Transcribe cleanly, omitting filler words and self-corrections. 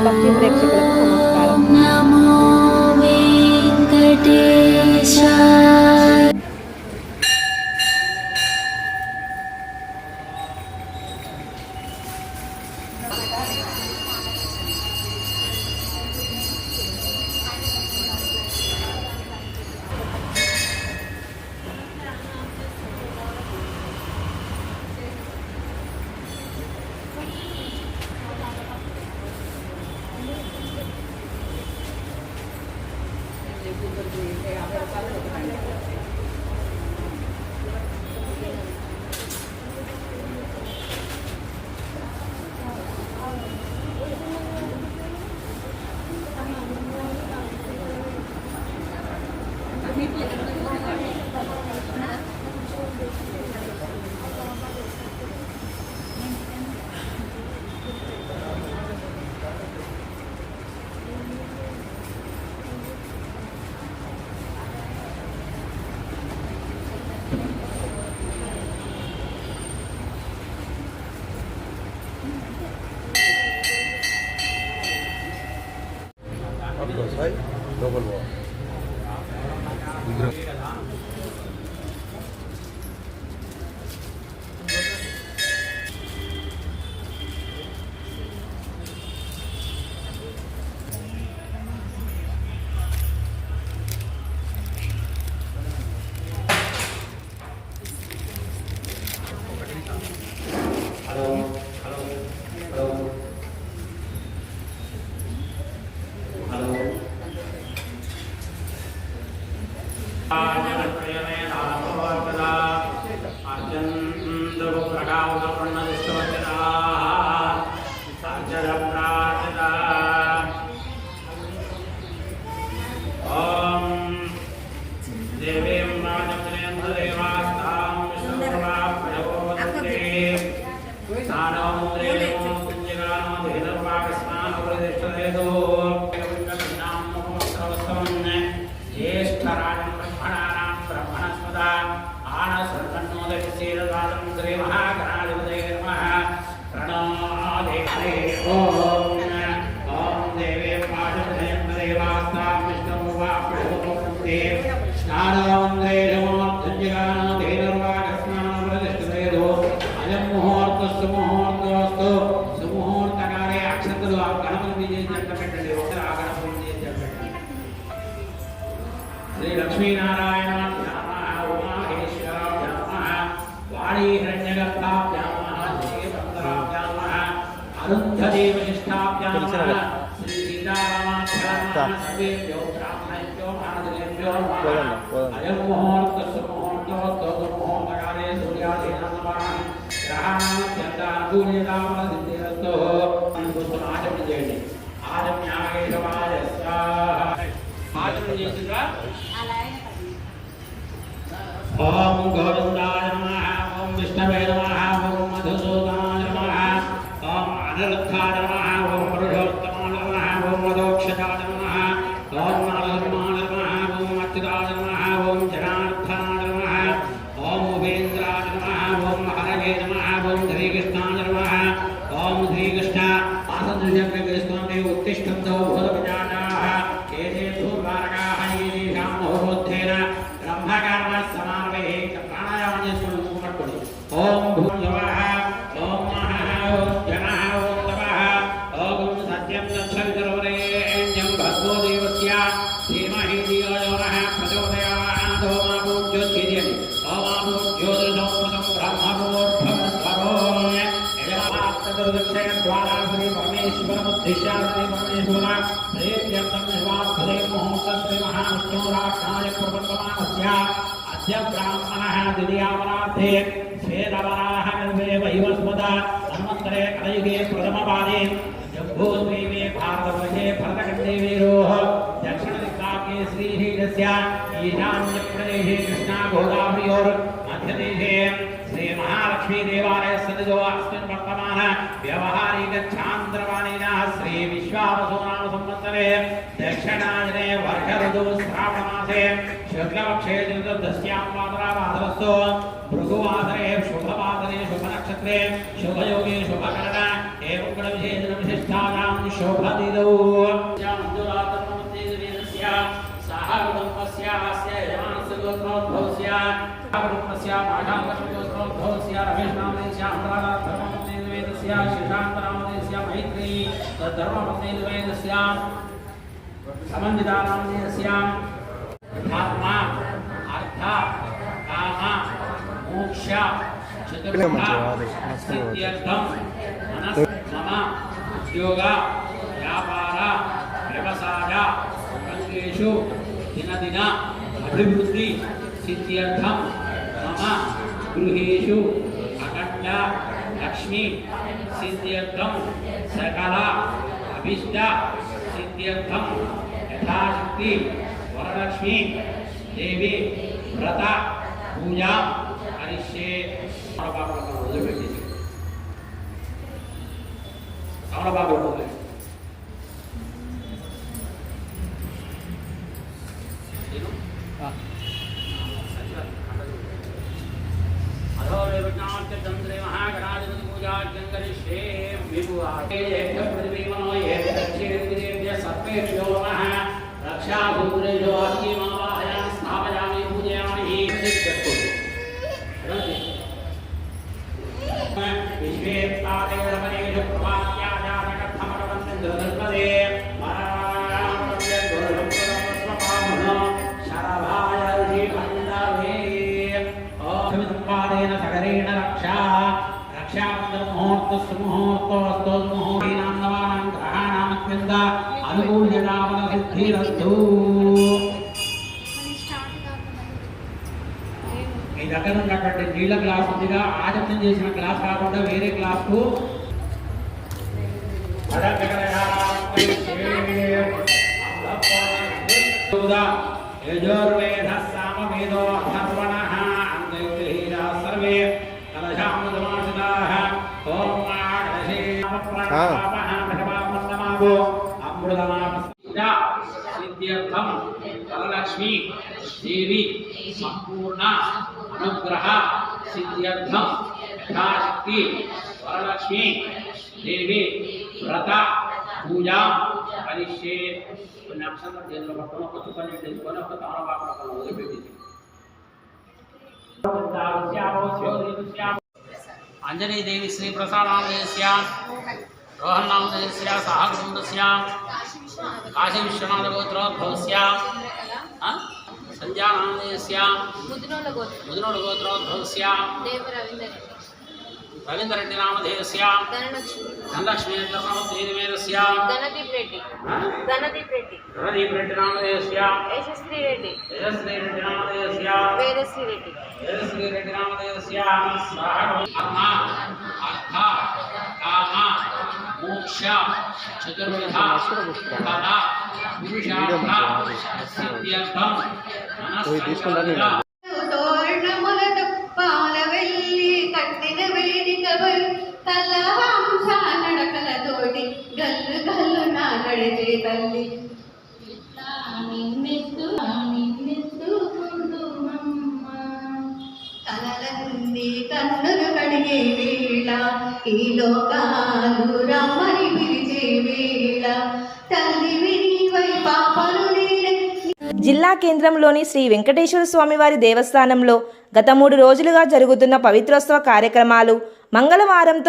భక్తి ప్రేక్షకులకు నమస్కారం. నమో వెంకటేశాయ. Double wall. श्री लक्ष्मीनारायण वाणी अरुन्धति वशिष्ठाभ्यां श्री सीतारामाभ्यां सर्वेभ्यो ब्राह्मणेभ्यो महादेवेभ्यो अयं मुहूर्तः सुमुहूर्तोत्तरमुहूर्तकाले सूर्यादीनां ग्रहाणामत्यन्तानुकूल्यतामसिद्धिरस्तु पुष्पमाचमनं చేయండి. आजम्यागेशवाय स्वाहा. आचमनं చేసిరా ओम गोविंदाय नमः ओम विष्णवे नमः ओम मधुसूदनाय नमः ओम अनिरुद्धाय नमः ओम पुरुषोत्तमाय नमः ओम मदोक्षजाय नमः ओम नारदमाय नमः ओम अच्युताय नमः ओम जनार्दनाय नमः ओम उपेन्द्राय नमः ओम हरये नमः ओम श्रीकृष्णाय नमः ओम श्रीकृष्ण आसनस्य उत्तिष्ठन्तु भूतविजाताः एते धूर्वारकाः येषां मुहूर्तेन ब्रह्मकर्म समावेहे प्राणायाम చేసుకొని ओम भूर्भुवः ओम महः ओम जनः ओम तपः ओम सत्यं तत्सवितुर्वरेण्यं भर्गो देवस्य धीमहि धियो यो नः प्रचोदयात् ओम पूज्योतिर्यति ओम पूज्योतिर्संप्रतं ब्रह्मणोर्भवस्वरोण्य यजमानस्तदुर्दक्षेण द्वारा श्री परमेश्वरमुद्दिश्य श्री परमेश्वरः प्रेत्यर्थं निवासते मुहूर्तं श्री महाविष्णुराज्ञाय प्रवर्तमानस्य अद्य ब्राह्मणः द्वितीयावरार्थे श्वेतवराह निर्वे वैवस्वता अन्वन्तरे कलयुगे प्रथमपादे जम्बूद्वीपे भारतवर्षे भरतखण्डे वीरोः दक्षिणदिक्पाके श्रीशैलस्य ईशान्यप्रदेशे कृष्णागोदावर्योर्मध्यदेशे श्रीमहालक्ष्मीदेवालयसन्निधौ अस्मिन् वर्तमान व्यवहारिकचान्द्रवाणेन श्री विश्वावसुनाम संवत्सरे दक्षिणायने वर्षऋतु श्रावणमासे शुक्लपक्षे चतुर्दश्यां वादरावादरस्तु भृगुवासरे शुभवादने शुभनक्षत्रे शुभयोगे शुभकरण एवं गुणविशेषविशिष्टानां శోభదిదౌ మంజురాతమస్తే దేవస్య సహకుటుంబస్య అస్య యజమానస్య గోత్రోద్భవస్య కుటుంబస్య మాఘాంగోత్రోద్భవస్య రమేష్నామదేస్య అమరాధర్మపత్నే దేవస్య శశాంతనామదేస్య మైత్రీ తద్ధర్మపత్నే దేవస్య సమన్వితానామదేస్య ఆత్మ అర్థ కామ మోక్ష చతుర్విధ సిద్ధ్యర్థం మనస్ మమ ఉద్యోగ వ్యాపార వ్యవసాయ రంగేషు దినదిన అభివృద్ధి సిద్ధ్యర్థం మమ గృహేషు అఖండ లక్ష్మి సిద్ధ్యర్థం సకల అభిష్ట సిద్ధ్యర్థం యథాశక్తి వరలక్ష్మి దేవి వ్రత పూజ హరిష్యే వదిలిపెట్టేసి బాబు అధోరేవజ్ఞాత్యంత్రే మహాగణాధిపతి పూజార్ఘ్యం కరిష్యే మీకు ప్రతిమనో ఏ దక్షిణేభ్య సర్వేభ్యో నమః రక్షాభూరేభ్యో అస్మిమావాహయామి స్థాపయామి పూజయామి విశ్వేత్తాదేవరమణేషు ప్రభాత్యాజాతకర్థమరవంతం దుర్గదే శరభాయ ఋషిమండవే ఓమిత్పాదేన సగరేణ రక్షా రక్షాబంధముహూర్తస్సు ముహూర్తోస్తు ముహూర్తీనాం నవానాం గ్రహాణామత్యంత అనుకూల్యతావన సిద్ధిరస్తు. మీ దగ్గర ఉన్నటువంటి నీళ్ళ గ్లాస్ ఉందిగా, ఆచమనం చేసిన గ్లాస్ కాకుండా వేరే గ్లాస్కు యజుర్వేద సామవేదో అథర్వణః అంగైర్హీరా సర్వే కలశామృతమాసితాః ఓం ఆగణశేనమప్రణామః భగవామన్నమావో అమృతమాపస్య సిద్ధ్యర్థం వరలక్ష్మి దేవి సంపూర్ణ అనుగ్రహ సిద్ధ్యర్థం యథాశక్తి వరలక్ష్మి దేవి వ్రత పూజ హరిష్యే. కొన్ని అక్షరాలు చేతిలో పట్టుకుని ఒక చుక్కని తెచ్చుకొని ఒక తామరపాకులను వదిలిపెట్టింది. అంజనీదేవి శ్రీ ప్రసాదామదేస్య రోహన్నామదేస్య సహకుటుంబస్య కాశీ విశ్వనాథ గోత్రోద్భవస్య సంధ్యానామదేస్య ముదినోడ గోత్రోద్భవస్య రవీంద్రరెడ్డి నామధేయస్య ధనలక్ష్మీ ధర్మదేవేదస్య ధనదీప్ రెడ్డి నామధేయస్య యశస్శ్రీ రెడ్డి నామధేయస్య వేదశ్రీ రెడ్డి నామధేయస్య ఆత్మ అర్థ కామ మోక్ష చతుర్విధ ఫల పురుషార్థ సిద్ధ్యర్థం మనస్సంకల్ప తోరణములతో పాలవెల్లి కట్టిన వేదికపై తల్లహంస నడకలతోటి గల్లు గల్లు నా నడిచే తల్లి కలలంది కన్నులు కడిగే వేళ ఈ లోకాలు రమ్మని పిలిచే వేళ తల్లి వినివై పాపలు జిల్లా కేంద్రంలోని శ్రీ వెంకటేశ్వర స్వామివారి దేవస్థానంలో గత 3 రోజులుగా జరుగుతున్న పవిత్రోత్సవ కార్యక్రమాలు మంగళవారంతో